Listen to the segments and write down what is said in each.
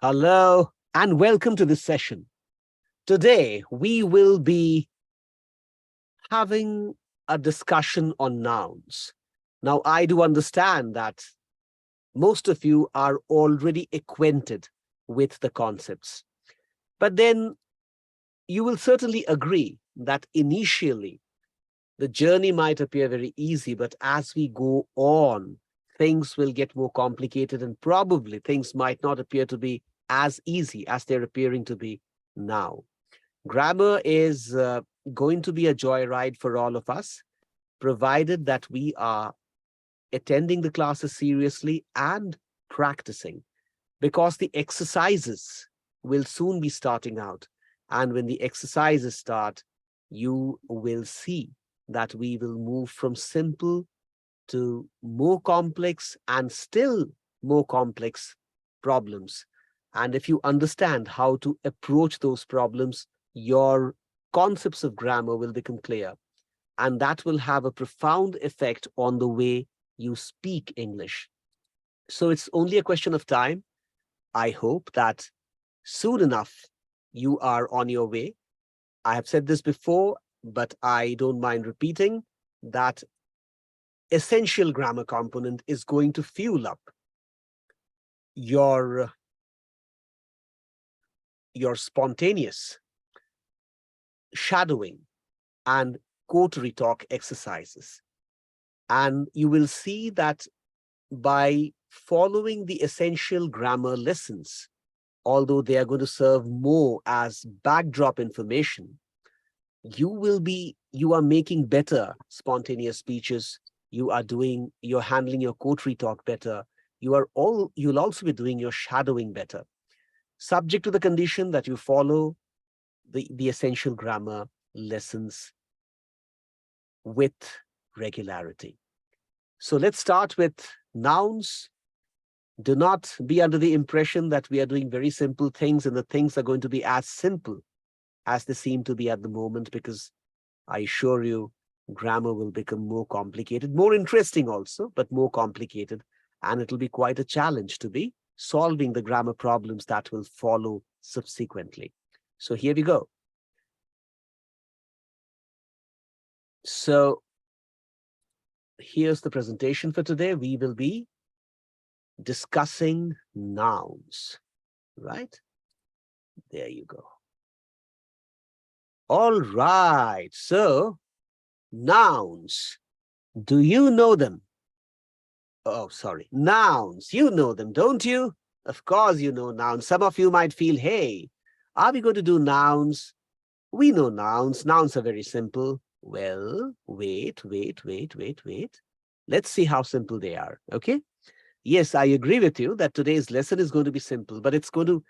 Hello and welcome to this session. Today, we will be having a discussion on nouns. Now, I do understand that most of you are already acquainted with the concepts, but then you will certainly agree that initially the journey might appear very easy, but as we go on, things will get more complicated and probably things might not appear to be as easy as they're appearing to be now. Grammar is going to be a joyride for all of us, provided that we are attending the classes seriously and practicing, because the exercises will soon be starting out. And when the exercises start, you will see that we will move from simple to more complex and still more complex problems. And if you understand how to approach those problems, your concepts of grammar will become clear. And that will have a profound effect on the way you speak English. So it's only a question of time. I hope that soon enough you are on your way. I have said this before, but I don't mind repeating that essential grammar component is going to fuel up your spontaneous shadowing and coterie talk exercises. And you will see that by following the essential grammar lessons, although they are going to serve more as backdrop information, you are making better spontaneous speeches. You're handling your coterie talk better. You'll also be doing your shadowing better, subject to the condition that you follow the essential grammar lessons with regularity. So let's start with nouns. Do not be under the impression that we are doing very simple things and the things are going to be as simple as they seem to be at the moment, because I assure you, grammar will become more complicated, more interesting also, but more complicated. And it'll be quite a challenge to be solving the grammar problems that will follow subsequently. So here we go. So here's the presentation for today. We will be discussing nouns, right? There you go. All right, so nouns, do you know them? Oh, sorry, nouns, you know them, don't you? Of course you know nouns. Some of you might feel, hey, are we going to do nouns? We know nouns. Nouns are very simple. Well, wait. Let's see how simple they are, okay? Yes, I agree with you that today's lesson is going to be simple, but it's going to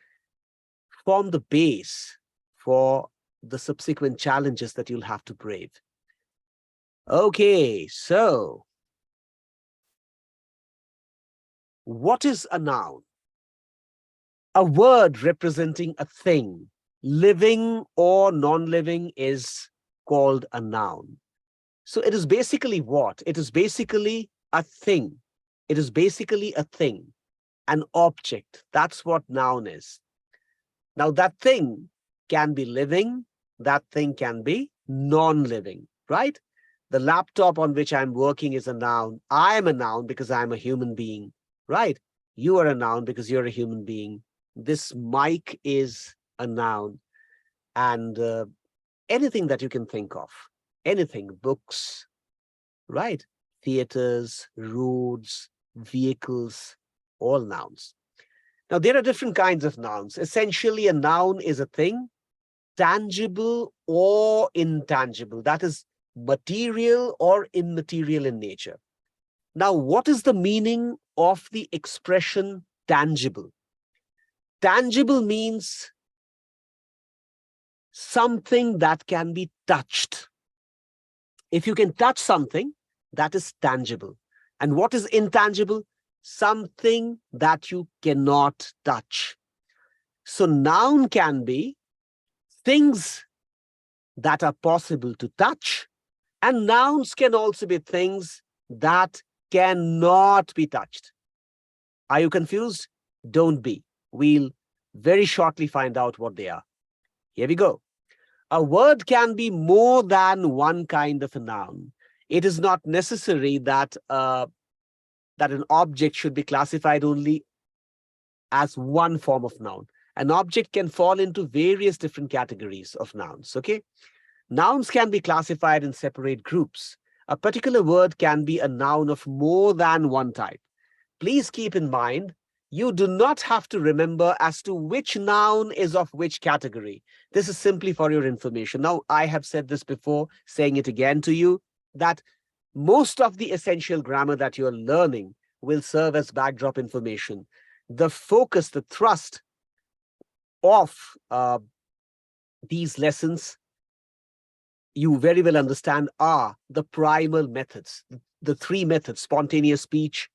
form the base for the subsequent challenges that you'll have to brave. Okay, so what is a noun? A word representing a thing, living or non-living, is called a noun. So it is basically what? It is basically a thing. It is basically a thing, an object. That's what noun is. Now that thing can be living, that thing can be non-living, right? The laptop on which I'm working is a noun. I am a noun because I'm a human being, right? You are a noun because you're a human being. This mic is a noun. And anything that you can think of, anything, books, right? Theaters, roads, vehicles, all nouns. Now, there are different kinds of nouns. Essentially, a noun is a thing, tangible or intangible. That is material or immaterial in nature. Now, what is the meaning of the expression tangible? Tangible means something that can be touched. If you can touch something, that is tangible. And what is intangible? Something that you cannot touch. So noun can be things that are possible to touch, and nouns can also be things that cannot be touched. Are you confused? Don't be. We'll very shortly find out what they are. Here we go. A word can be more than one kind of a noun. It is not necessary that that an object should be classified only as one form of noun. An object can fall into various different categories of nouns, okay? Nouns can be classified in separate groups. A particular word can be a noun of more than one type. Please keep in mind, you do not have to remember as to which noun is of which category. This is simply for your information. Now, I have said this before, saying it again to you, that most of the essential grammar that you're learning will serve as backdrop information. The focus, the thrust of these lessons, you very well understand, are the primal methods, the three methods: spontaneous speech,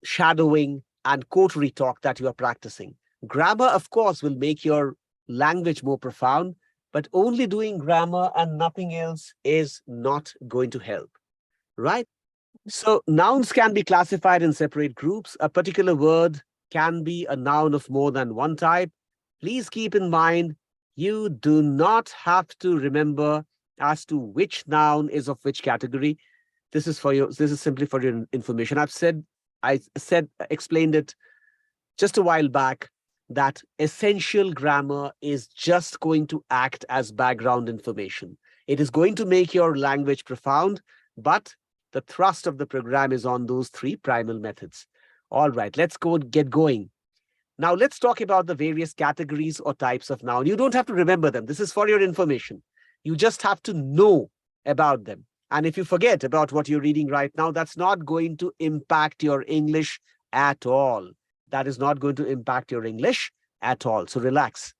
shadowing, and coterie talk that you are practicing. Grammar, of course, will make your language more profound, but only doing grammar and nothing else is not going to help, right? So nouns can be classified in separate groups. A particular word can be a noun of more than one type. Please keep in mind, you do not have to remember as to which noun is of which category. This is simply for your information. I explained it just a while back, that essential grammar is just going to act as background information. It is going to make your language profound, but the thrust of the program is on those three primal methods. All right, let's get going. Now let's talk about the various categories or types of noun. You don't have to remember them. This is for your information. You just have to know about them. And if you forget about what you're reading right now, that's not going to impact your English at all. That is not going to impact your English at all. So relax.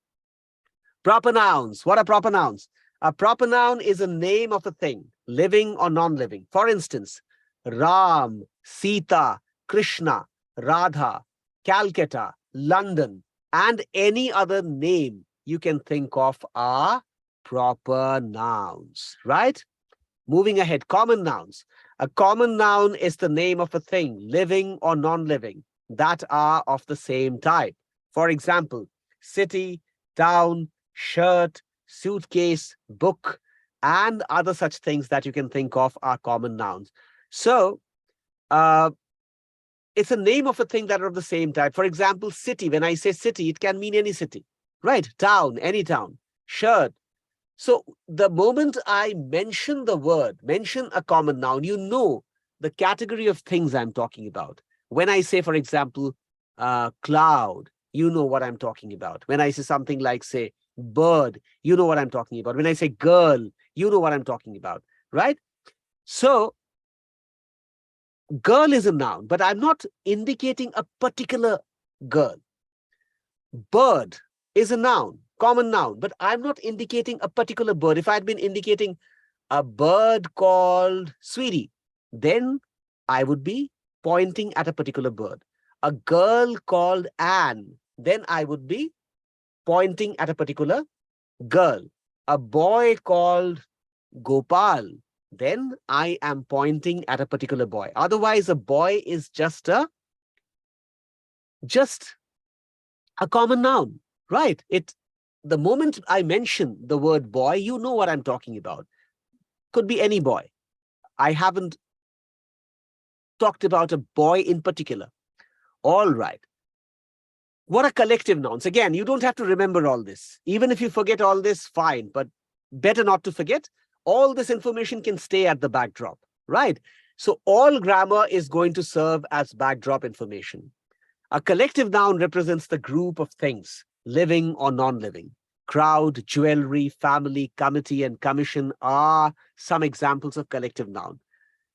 Proper nouns. What are proper nouns? A proper noun is a name of a thing, living or non-living. For instance, Ram, Sita, Krishna, Radha, Calcutta, London, and any other name you can think of are proper nouns, right? Moving ahead, common nouns. A common noun is the name of a thing, living or non-living, that are of the same type. For example, city, town, shirt, suitcase, book, and other such things that you can think of are common nouns. So, it's a name of a thing that are of the same type. For example, city. When I say city, it can mean any city, right? Town, any town. Shirt. So the moment I mention the word, mention a common noun, you know the category of things I'm talking about. When I say, for example, cloud, you know what I'm talking about. When I say something like, say, bird, you know what I'm talking about. When I say girl, you know what I'm talking about, right? So girl is a noun, but I'm not indicating a particular girl. Bird is a noun, common noun, but I'm not indicating a particular bird. If I'd been indicating a bird called Sweetie, then I would be pointing at a particular bird. A girl called Anne, then I would be pointing at a particular girl. A boy called Gopal, then I am pointing at a particular boy. Otherwise, a boy is just a common noun, right? The moment I mention the word boy, you know what I'm talking about. Could be any boy. I haven't talked about a boy in particular. All right. What are collective nouns? Again, you don't have to remember all this. Even if you forget all this, fine, but better not to forget. All this information can stay at the backdrop, right? So all grammar is going to serve as backdrop information. A collective noun represents the group of things, living or non-living. Crowd, jewelry, family, committee, and commission are some examples of collective noun.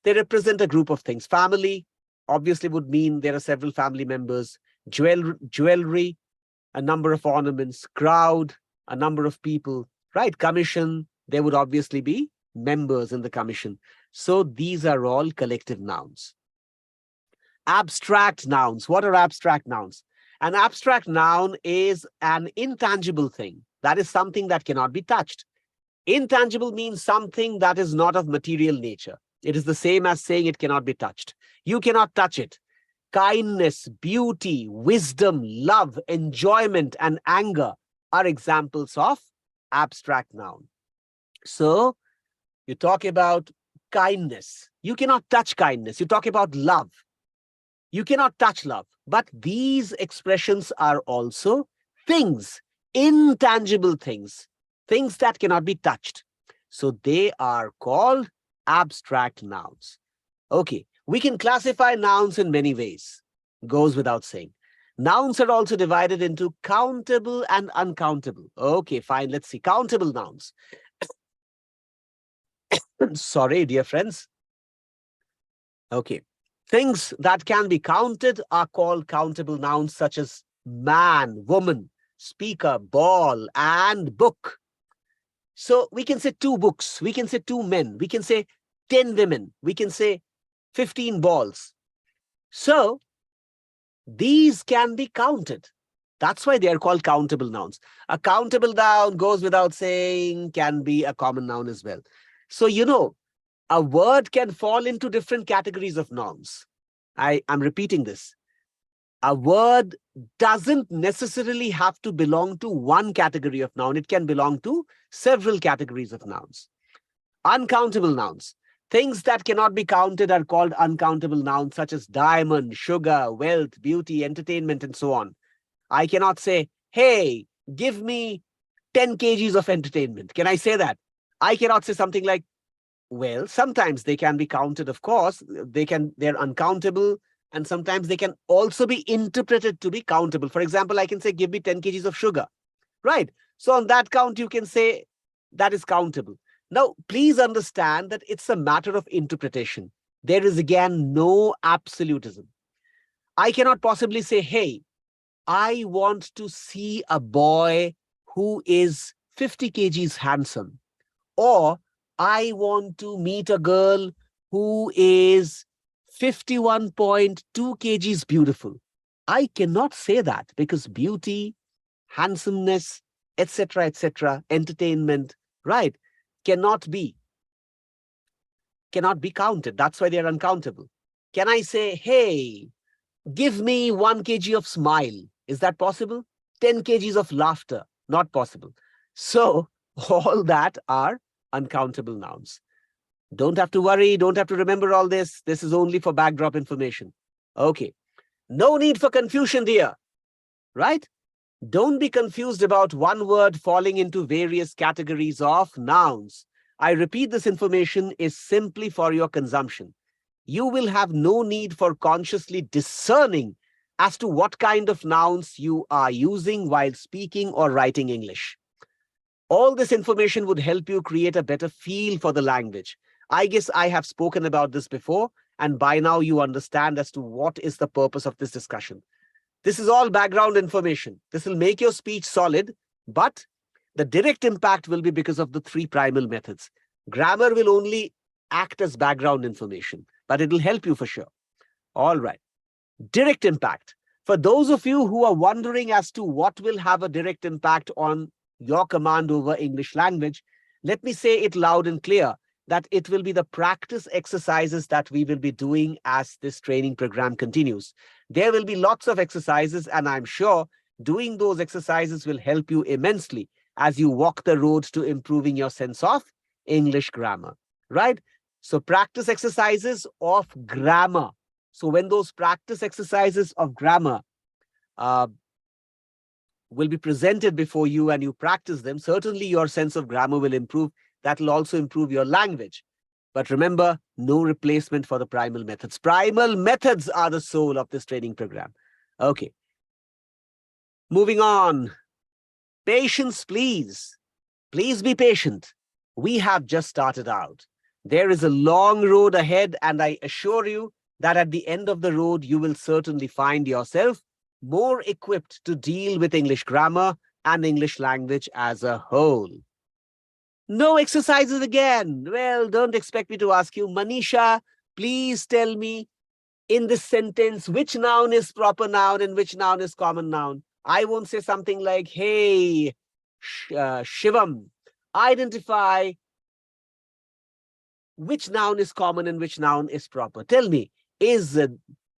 They represent a group of things. Family obviously would mean there are several family members. Jewelry, a number of ornaments. Crowd, a number of people, right? Commission, there would obviously be members in the commission. So these are all collective nouns. Abstract nouns. What are abstract nouns? An abstract noun is an intangible thing. That is something that cannot be touched. Intangible means something that is not of material nature. It is the same as saying it cannot be touched. You cannot touch it. kindness, beauty, wisdom, love, enjoyment, and anger are examples of abstract noun. So you talk about kindness. You cannot touch kindness. You talk about love. You cannot touch love. But these expressions are also things, intangible things, things that cannot be touched. So they are called abstract nouns. Okay, we can classify nouns in many ways. Goes without saying. Nouns are also divided into countable and uncountable. Okay, fine. Let's see. Countable nouns. Sorry, dear friends. Okay. Things that can be counted are called countable nouns, such as man, woman, speaker, ball, and book. So we can say 2 books, we can say 2 men, we can say 10 women, we can say 15 balls. So these can be counted. That's why they are called countable nouns. A countable noun, goes without saying, can be a common noun as well. So, you know, a word can fall into different categories of nouns. I'm repeating this. A word doesn't necessarily have to belong to one category of noun. It can belong to several categories of nouns. Uncountable nouns. Things that cannot be counted are called uncountable nouns, such as diamond, sugar, wealth, beauty, entertainment, and so on. I cannot say, hey, give me 10 kgs of entertainment. Can I say that? I cannot say something like, well, sometimes they can be counted, of course. They're uncountable, and sometimes they can also be interpreted to be countable. For example, I can say, give me 10 kgs of sugar, right? So on that count, you can say that is countable. Now, please understand that it's a matter of interpretation. There is, again, no absolutism. I cannot possibly say, hey, I want to see a boy who is 50 kgs handsome, or I want to meet a girl who is 51.2 kgs beautiful. I cannot say that, because beauty, handsomeness, etc., entertainment, right, cannot be counted. That's why they're uncountable. Can I say, hey, give me 1 kg of smile? Is that possible? 10 kgs of laughter? Not possible. So all that are uncountable nouns. Don't have to worry. Don't have to remember all this. This is only for backdrop information. Okay. No need for confusion, dear. Right? Don't be confused about one word falling into various categories of nouns. I repeat, this information is simply for your consumption. You will have no need for consciously discerning as to what kind of nouns you are using while speaking or writing English. All this information would help you create a better feel for the language. I guess I have spoken about this before, and by now you understand as to what is the purpose of this discussion. This is all background information. This will make your speech solid, but the direct impact will be because of the 3 primal methods. Grammar will only act as background information, but it will help you for sure. All right. Direct impact. For those of you who are wondering as to what will have a direct impact on your command over English language, let me say it loud and clear that it will be the practice exercises that we will be doing as this training program continues. There will be lots of exercises, and I'm sure doing those exercises will help you immensely as you walk the road to improving your sense of English grammar, right? So practice exercises of grammar. So when those practice exercises of grammar will be presented before you and you practice them, certainly your sense of grammar will improve. That will also improve your language. But remember, no replacement for the primal methods. Primal methods are the soul of this training program. Okay. Moving on. Patience, please. Please be patient. We have just started out. There is a long road ahead, and I assure you that at the end of the road, you will certainly find yourself more equipped to deal with English grammar and English language as a whole. No exercises again. Well, don't expect me to ask you, Manisha, please tell me in this sentence which noun is proper noun and which noun is common noun. I won't say something like, hey, Shivam, identify which noun is common and which noun is proper. Tell me, is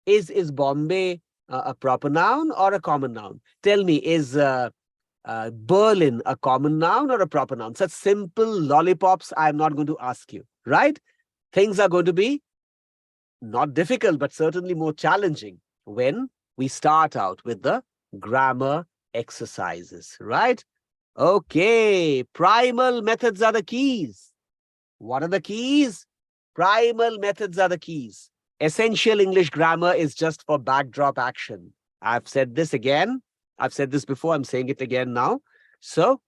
Is Bombay a proper noun or a common noun? Tell me, is Berlin a common noun or a proper noun? Such simple lollipops I'm not going to ask you, right? Things are going to be not difficult, but certainly more challenging when we start out with the grammar exercises, right? Okay, primal methods are the keys. What are the keys? Primal methods are the keys. Essential English grammar is just for backdrop action. I've said this again. I've said this before. I'm saying it again now. So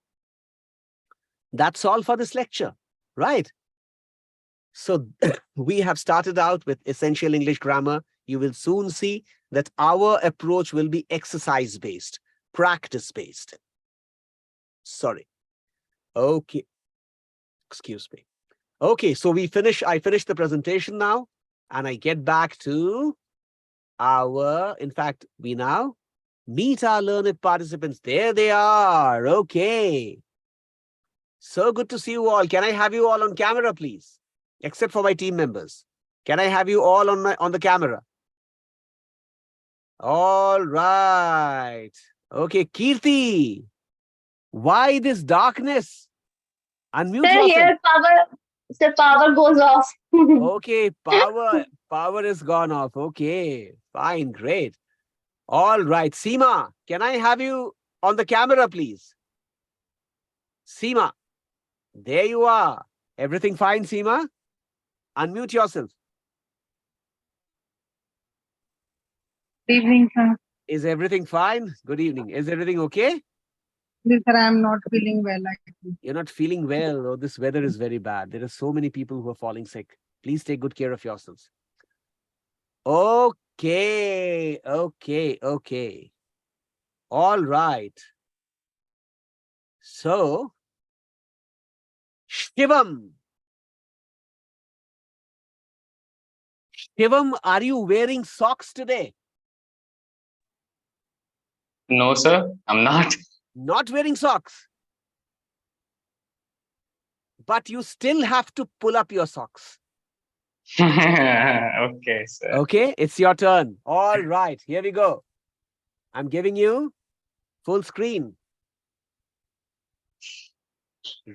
that's all for this lecture, right? So we have started out with essential English grammar. You will soon see that our approach will be exercise-based, practice-based. Sorry. Okay. Excuse me. Okay, so I finished the presentation now, and I get back to in fact, we now meet our learned participants. There they are. Okay. So good to see you all. Can I have you all on camera, please? Except for my team members. Can I have you all on the camera? All right. Okay, Kirti. Why this darkness? Unmute Sir, yourself. here power goes off. Okay, power is gone off. Okay, fine, great. All right, Seema, can I have you on the camera, please? Seema, there you are. Everything fine, Seema? Unmute yourself. Good evening, sir. Is everything fine? Good evening. Is everything okay? Please, sir, I am not feeling well. You're not feeling well. Oh, this weather is very bad. There are so many people who are falling sick. Please take good care of yourselves. Okay, okay. All right. So, Shivam. Shivam, are you wearing socks today? No, sir, I'm not. Not wearing socks. But you still have to pull up your socks. Okay, sir. Okay, it's your turn. All right, here we go. I'm giving you full screen.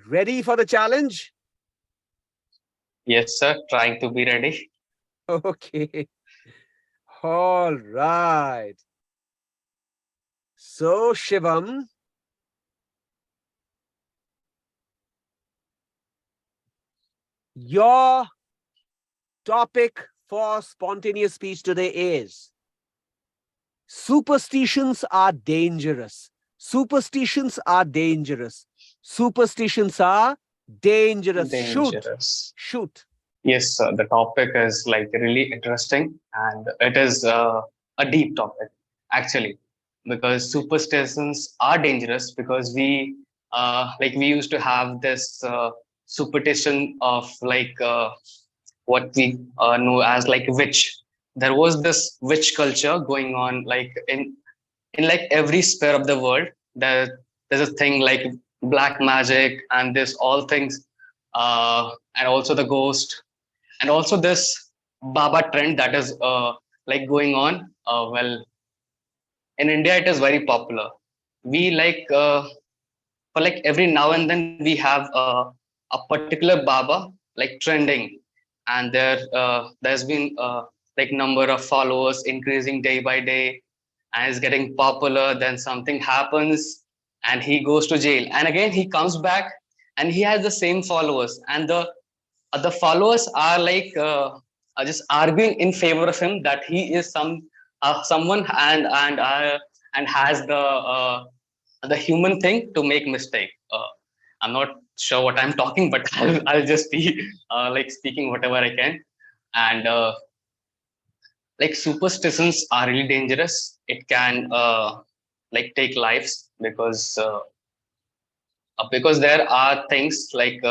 Ready for the challenge? Yes, sir, trying to be ready. Okay. All right. So, Shivam, your topic for spontaneous speech today is superstitions are dangerous. Superstitions are dangerous. Superstitions are dangerous. Dangerous. Shoot. Yes, sir, the topic is like really interesting and it is a deep topic actually because superstitions are dangerous because we used to have this superstition of what we know as like witch. There was this witch culture going on like in like every sphere of the world. There's a thing like black magic and this all things, and also the ghost, and also this Baba trend that is like going on. Well, in India, it is very popular. We for like every now and then we have a particular Baba like trending, and there's been like number of followers increasing day by day, and is getting popular. Then something happens, and he goes to jail, and again he comes back, and he has the same followers, and the followers are are just arguing in favor of him that he is someone and has the human thing to make mistake. I'm not sure what I'm talking, but I'll just be like speaking whatever I can. And like superstitions are really dangerous. It can like take lives because there are things like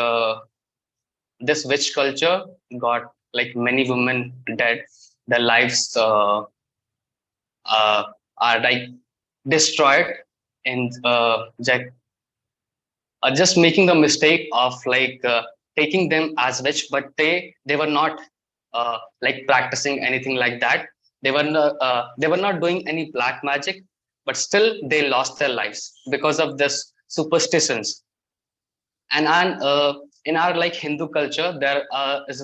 this witch culture got like many women dead. Their lives are like destroyed in just making the mistake of taking them as witch, but they were not like practicing anything like that. They were not doing any black magic, but still they lost their lives because of this superstitions. And in our like Hindu culture, there is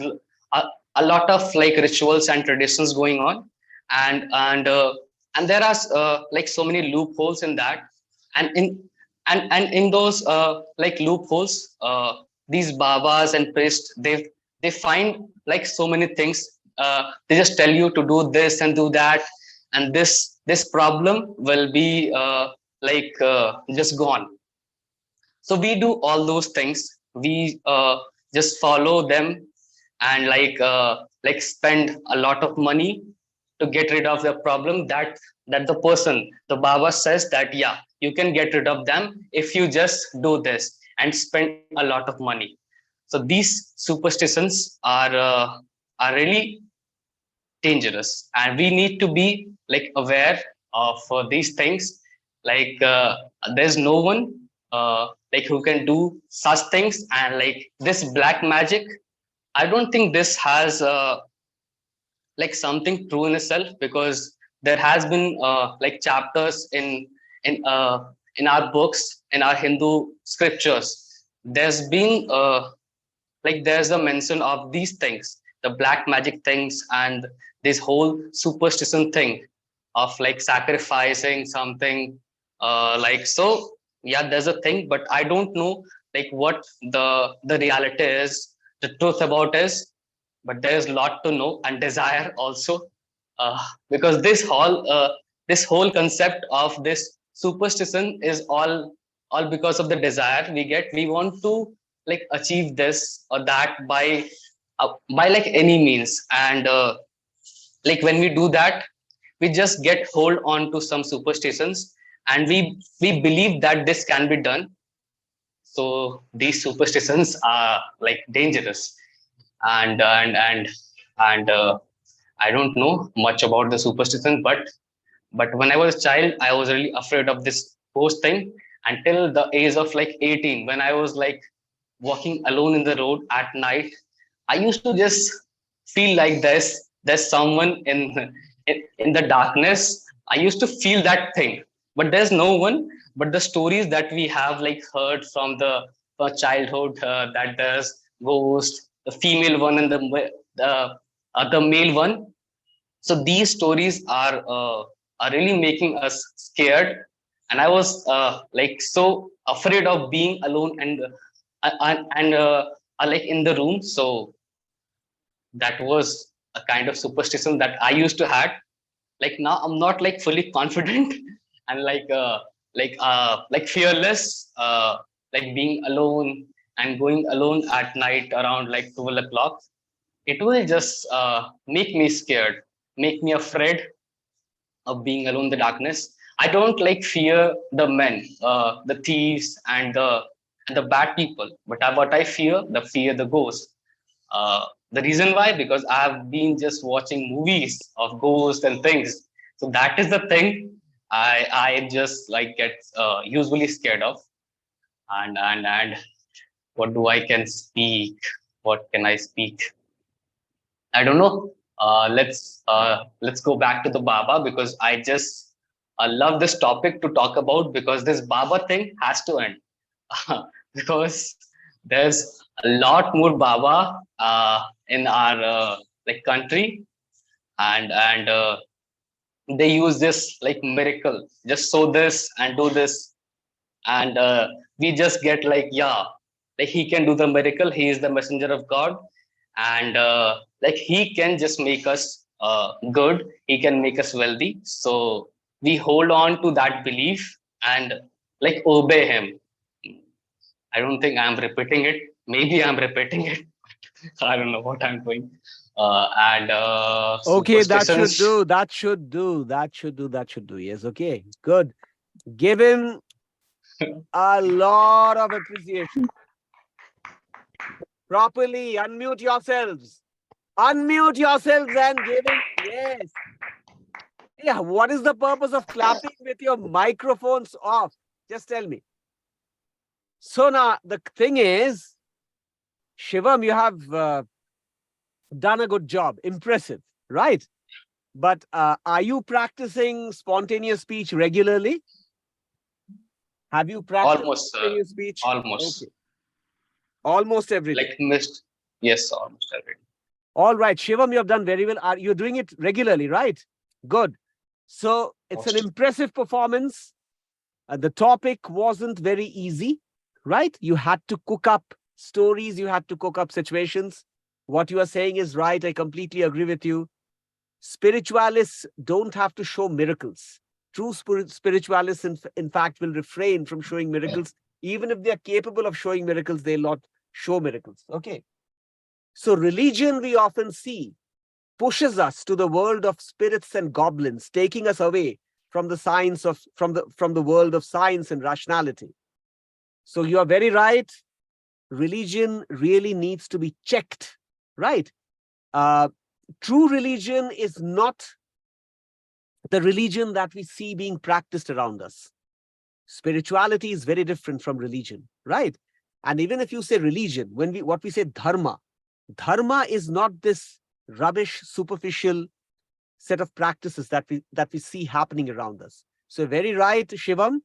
a lot of like rituals and traditions going on, and and there are like so many loopholes in that, and in those like loopholes, these babas and priests, they find like so many things. They just tell you to do this and do that, and this problem will be just gone. So we do all those things. We just follow them and like spend a lot of money to get rid of the problem that the person, the baba says that yeah, you can get rid of them if you just do this and spend a lot of money. So these superstitions are really dangerous, and we need to be like aware of these things. There's no one like who can do such things, and like this black magic, I don't think this has like something true in itself, because there has been like chapters in our books, in our Hindu scriptures. There's been there's a mention of these things, the black magic things, and this whole superstition thing of like sacrificing something, so yeah, there's a thing, but I don't know like what the reality is, the truth about is. But there's a lot to know and desire also, uh, because this whole concept of this superstition is all because of the desire we get. We want to like achieve this or that by like any means, and like when we do that, we just get hold on to some superstitions, and we believe that this can be done. So these superstitions are like dangerous, and I don't know much about the superstition, but when I was a child, I was really afraid of this ghost thing until the age of like 18, when I was like walking alone in the road at night. I used to just feel like there's someone in the darkness. I used to feel that thing, but there's no one. But the stories that we have like heard from the childhood, that there's ghost, the female one and the male one. So these stories are really making us scared, and I was like so afraid of being alone and like in the room. So that was a kind of superstition that I used to had. Like now I'm not like fully confident and like fearless, like being alone and going alone at night around like 12 o'clock. It will just make me scared, make me afraid of being alone in the darkness. I don't like fear the men, the thieves, and the bad people. But what I fear the ghost. The reason why, because I've been just watching movies of ghosts and things. So that is the thing I just like get usually scared of. And what do I can speak? What can I speak? I don't know. Let's go back to the Baba, because I just love this topic to talk about, because this Baba thing has to end. Because there's a lot more Baba in our like country, and they use this like miracle, just sow this and do this, and we just get like, yeah, like he can do the miracle, he is the messenger of God, and like he can just make us good, he can make us wealthy. So we hold on to that belief and like obey him. I don't think I'm repeating it, maybe I'm repeating it. I don't know what I'm doing. And Okay, that should superstitions. do. That should do. That should do. That should do. Yes. Okay. Good. Give him a lot of appreciation. Properly unmute yourselves. Unmute yourselves and give him. Yes. Yeah. What is the purpose of clapping with your microphones off? Just tell me. So now the thing is, Shivam, you have done a good job. Impressive, right? But are you practicing spontaneous speech regularly? Have you practiced Almost, sir. spontaneous speech? Almost. Okay. Almost every day. Like missed. Yes, almost every day. All right, Shivam, you have done very well. Are you doing it regularly, right? Good. So it's an Most. impressive performance. The topic wasn't very easy, right? You had to cook up stories, you had to cook up situations. What you are saying is right. I completely agree with you. Spiritualists don't have to show miracles. True spiritualists, in fact, will refrain from showing miracles. Even if they are capable of showing miracles, they'll not show miracles. Okay. So religion, we often see, pushes us to the world of spirits and goblins, taking us away from the science of from the world of science and rationality. So you are very right. Religion really needs to be checked, right? True religion is not the religion that we see being practiced around us. Spirituality is very different from religion, right? And even if you say religion, what we say dharma, dharma is not this rubbish, superficial set of practices that we see happening around us. So very right, Shivam.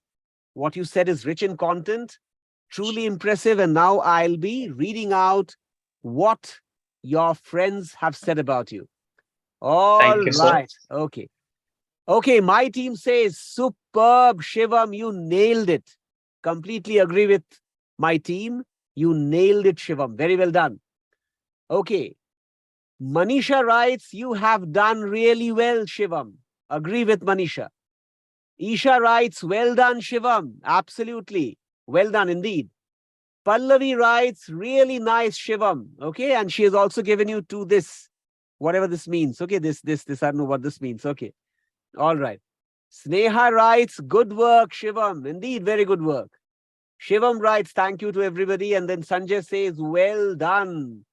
What you said is rich in content, truly impressive. And now I'll be reading out what your friends have said about you. All Thank you, sir. right. Okay. Okay, my team says, superb, Shivam, you nailed it. Completely agree with my team. You nailed it, Shivam. Very well done. Okay. Manisha writes, you have done really well, Shivam. Agree with Manisha. Isha writes, well done, Shivam. Absolutely. Well done indeed. Pallavi writes, really nice, Shivam. Okay, and she has also given you to this, whatever this means. Okay, this, I don't know what this means. Okay. All right. Sneha writes, good work, Shivam. Indeed, very good work. Shivam writes, thank you to everybody. And then Sanjay says, well done.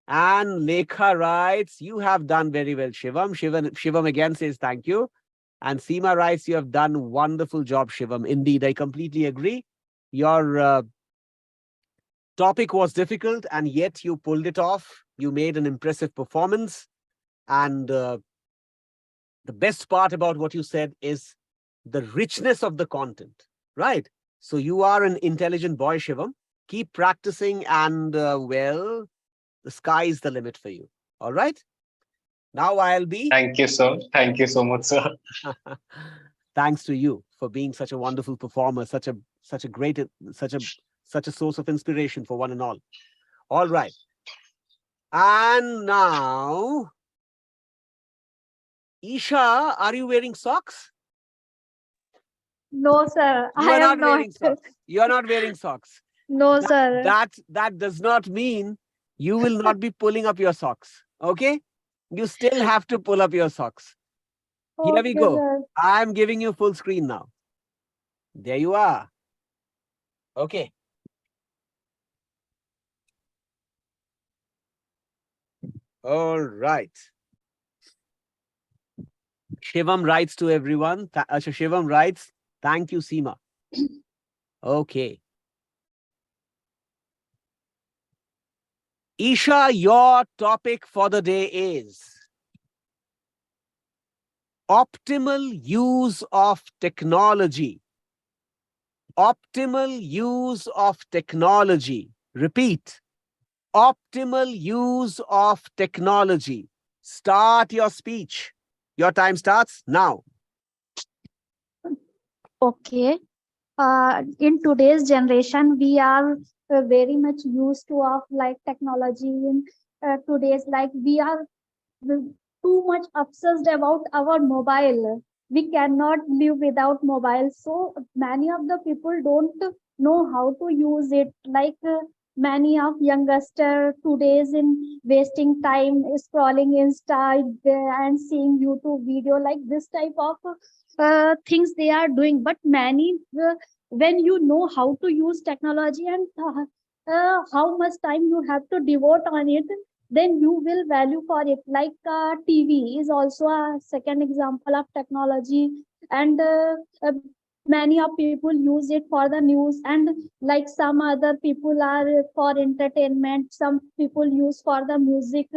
And Lekha writes, you have done very well, Shivam. Shivam again says, thank you. And Seema writes, you have done wonderful job, Shivam. Indeed, I completely agree. Your topic was difficult, and yet you pulled it off. You made an impressive performance. And the best part about what you said is the richness of the content, right? So you are an intelligent boy, Shivam. Keep practicing, and well, the sky is the limit for you. All right. Now I'll be. Thank you, sir. Thank you so much, sir. Thanks to you for being such a wonderful performer, such a great, such a source of inspiration for one and all. All right. And now, Isha, are you wearing socks? No, sir. You I are not am not. wearing socks. You are not wearing socks. No, sir. That does not mean you will not be pulling up your socks. Okay? You still have to pull up your socks. Here we Okay, go. sir. I'm giving you full screen now. There you are. Okay. All right. Shivam writes to everyone. Shivam writes, thank you, Seema. Okay. Isha, your topic for the day is optimal use of technology. Optimal use of technology. Repeat. Optimal use of technology. Start your speech. Your time starts now. Okay. In today's generation, we are very much used to of like technology. In today's, like we are too much obsessed about our mobile. We cannot live without mobile. So many of the people don't know how to use it. Like many of youngster today's in wasting time scrolling Insta and seeing YouTube video, like this type of things they are doing. But many when you know how to use technology and how much time you have to devote on it, then you will value for it. Like TV is also a second example of technology. And many of people use it for the news, and like some other people are for entertainment, some people use for the music.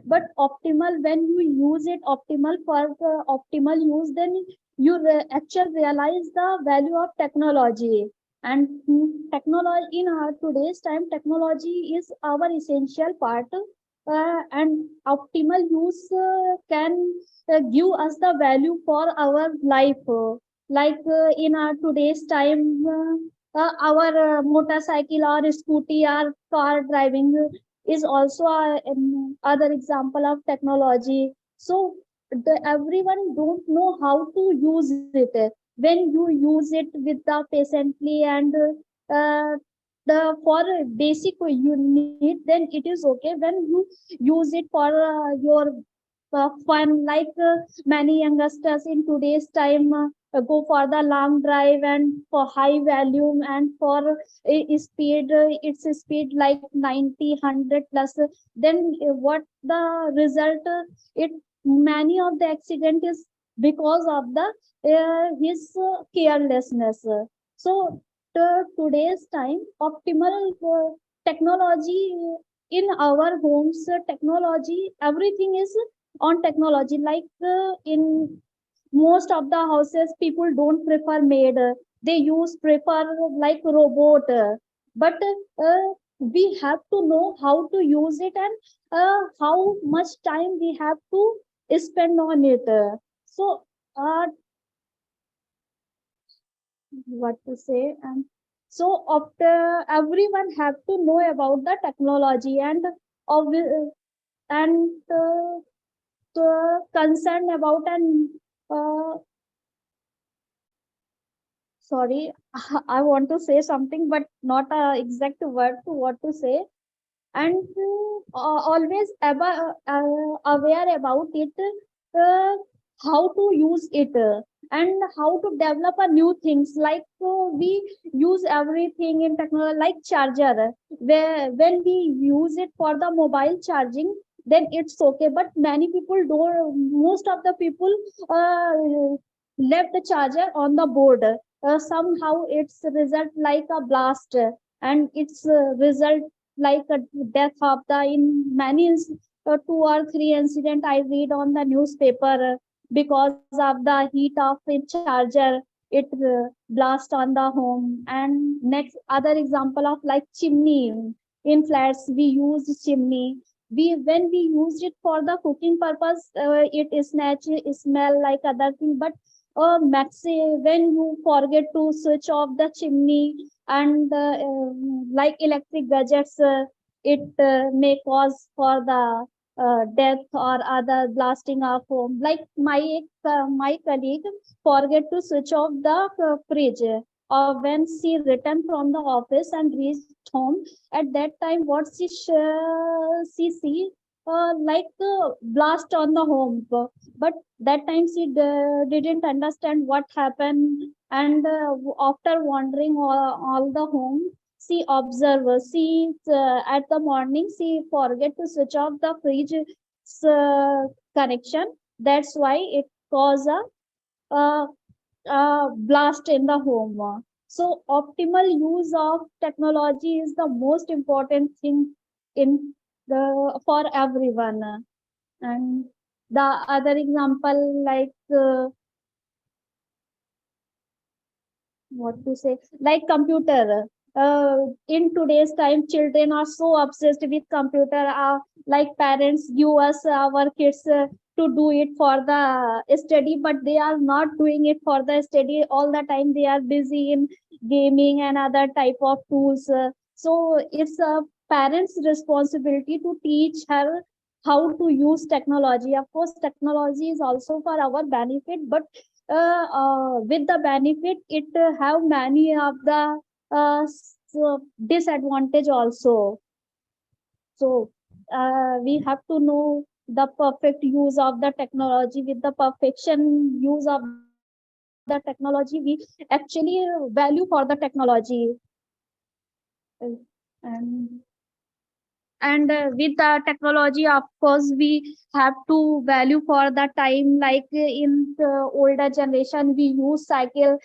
But optimal, when you use it optimal for the optimal use, then you actually realize the value of technology. And technology in our today's time, technology is our essential part, and optimal use can give us the value for our life. In our today's time, our motorcycle or scooty or car driving is also other example of technology. So everyone don't know how to use it. When you use it with the patiently and uh, the for basic you need, then it is okay. When you use it for your fun, many youngsters in today's time go for the long drive and for high volume and for speed, it's a speed like 90 100 plus. Then what the result, it many of the accident is because of the his carelessness. So today's time optimal technology in our homes, technology, everything is on technology. In most of the houses, people don't prefer maid, they use prefer like robot. But we have to know how to use it, and how much time we have to spend on it. So uh, what to say, and so after everyone have to know about the technology, and and concerned about, and uh, sorry, I want to say something but not a exact word to what to say. And always aware about it, uh, how to use it, and how to develop a new things. We use everything in technology like charger, where when we use it for the mobile charging, then it's okay. But many people don't, most of the people uh, left the charger on the board. Somehow it's result like a blast, and it's result like a death of the in many 2 or 3 incident I read on the newspaper, because of the heat of a charger, it blast on the home. And next other example of like chimney, in flats we use chimney. We when we use it for the cooking purpose, it is natural smell like other thing. But maxi when you forget to switch off the chimney, and like electric gadgets, it may cause for the death or other blasting of home. Like my colleague forget to switch off the fridge, or when she returned from the office and reached home. At that time, what she see, blast on the home. But that time she didn't understand what happened. And after wandering all the home, she observe, she at the morning she forget to switch off the fridge connection. That's why it cause a, blast in the home. So optimal use of technology is the most important thing in the for everyone. And the other example, what to say, like computer. In today's time, children are so obsessed with computer. Like parents give us our kids to do it for the study, but they are not doing it for the study. All the time they are busy in gaming and other type of tools. So it's a parent's responsibility to teach her how to use technology. Of course technology is also for our benefit, but with the benefit, it have many of the disadvantage also. So we have to know the perfect use of the technology. With the perfection use of the technology, we actually value for the technology. And And with the technology, of course, we have to value for the time. Like in the older generation, we use cycle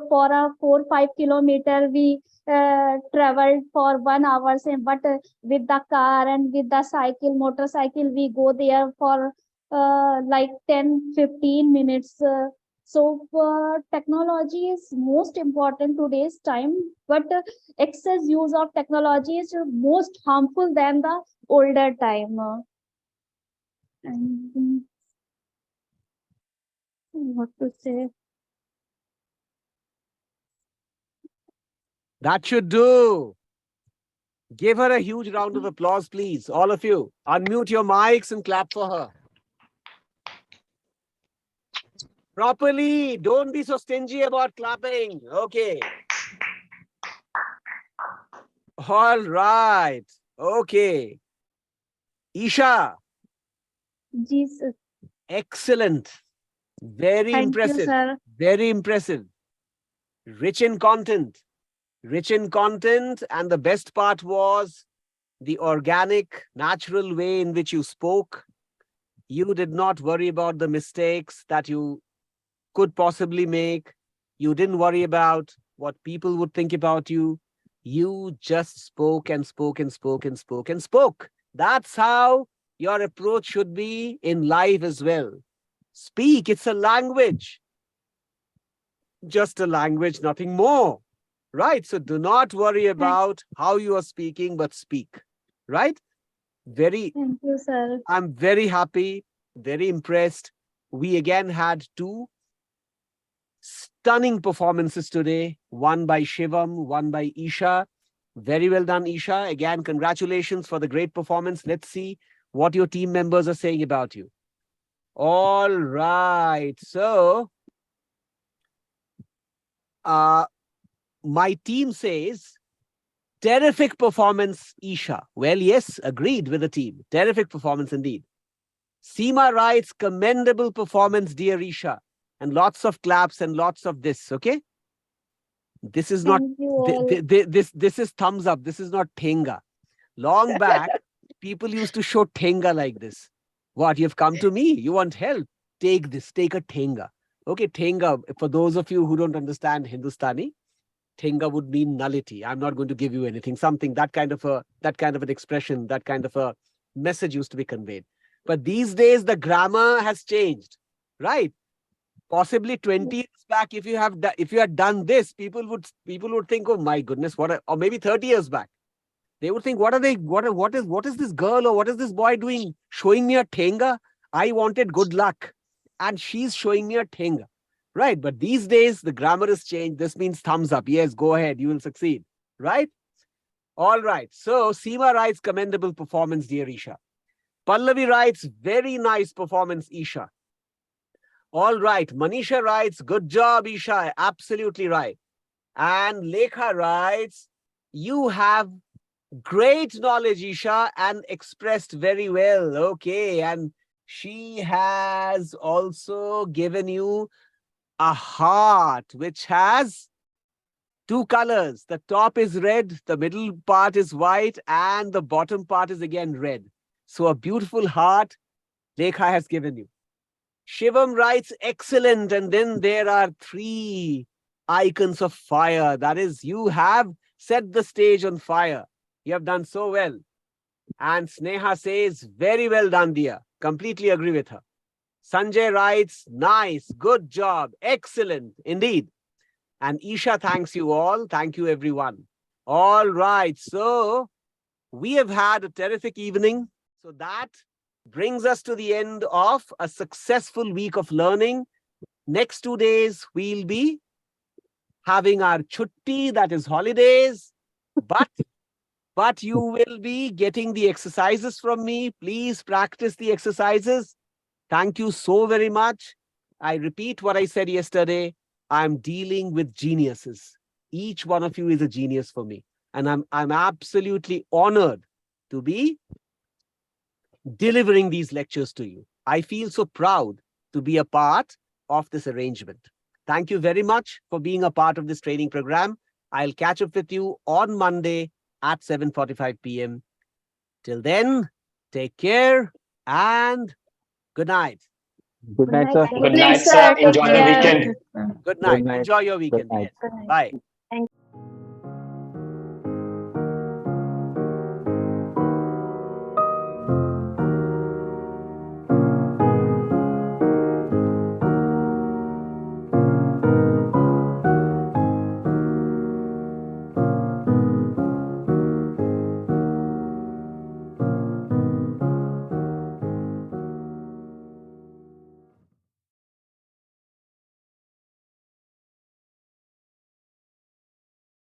for a 4 5 kilometer. We traveled for 1 hour, but with the car and with the cycle, motorcycle, we go there for like 10 15 minutes. So technology is most important today's time, but excess use of technology is most harmful than the older time. And what to say? That should do. Give her a huge round of applause, please. All of you. Unmute your mics and clap for her. Properly. Don't be so stingy about clapping. Okay. All right. Okay. Isha, Jesus. excellent. Very Thank you, impressive. sir. Very impressive. Rich in content. Rich in content. And the best part was the organic, natural way in which you spoke. You did not worry about the mistakes that you could possibly make. You didn't worry about what people would think about you. You just spoke and spoke and spoke and spoke and spoke. That's how your approach should be in life as well. Speak, it's a language. Just a language, nothing more. Right? So do not worry about how you are speaking, but speak. Right? Thank you, sir. I'm very happy, very impressed. We again had two stunning performances today, one by Shivam, one by Isha. Very well done, Isha. Again, congratulations for the great performance. Let's see what your team members are saying about you. All right. So, my team says, terrific performance, Isha. Well, yes, agreed with the team. Terrific performance indeed. Seema writes, commendable performance, dear Isha. And lots of claps and lots of this, okay? This is not, Thank you all. this is thumbs up. This is not thenga. Long back, people used to show thenga like this. What, you've come to me? You want help? Take this, take a thenga. Okay, thenga, for those of you who don't understand Hindustani, thenga would mean nullity. I'm not going to give you anything, something, that kind of an expression, that kind of a message used to be conveyed. But these days, the grammar has changed, right? Possibly 20 years back, if you had done this, people would think, oh my goodness, or maybe 30 years back, they would think, what is this girl or what is this boy doing? Showing me a thenga? I wanted good luck. And she's showing me a thenga. Right? But these days, the grammar has changed. This means thumbs up. Yes, go ahead. You will succeed. Right? All right. So, Seema writes, commendable performance, dear Isha. Pallavi writes, very nice performance, Isha. All right. Manisha writes, good job, Isha. Absolutely right. And Lekha writes, you have great knowledge, Isha, and expressed very well. Okay. And she has also given you a heart, which has two colors. The top is red, the middle part is white, and the bottom part is again red. So a beautiful heart Lekha has given you. Shivam writes, excellent. And then there are three icons of fire. That is, you have set the stage on fire. You have done so well. And Sneha says, very well done, dear. Completely agree with her. Sanjay writes, nice, good job, excellent, indeed. And Isha thanks you all. Thank you, everyone. All right. So we have had a terrific evening. So that brings us to the end of a successful week of learning. Next 2 days, we'll be having our chutti, that is holidays. But you will be getting the exercises from me. Please practice the exercises. Thank you so very much. I repeat what I said yesterday. I'm dealing with geniuses. Each one of you is a genius for me. And I'm absolutely honored to be delivering these lectures to you. I feel so proud to be a part of this arrangement. Thank you very much for being a part of this training program. I'll catch up with you on Monday at 7:45 p.m. Till then, take care and good night. Good night, sir. Good night, sir. Take Enjoy the care. weekend. Good night. night. Enjoy your Good weekend. night. Yes. Bye. Thank you.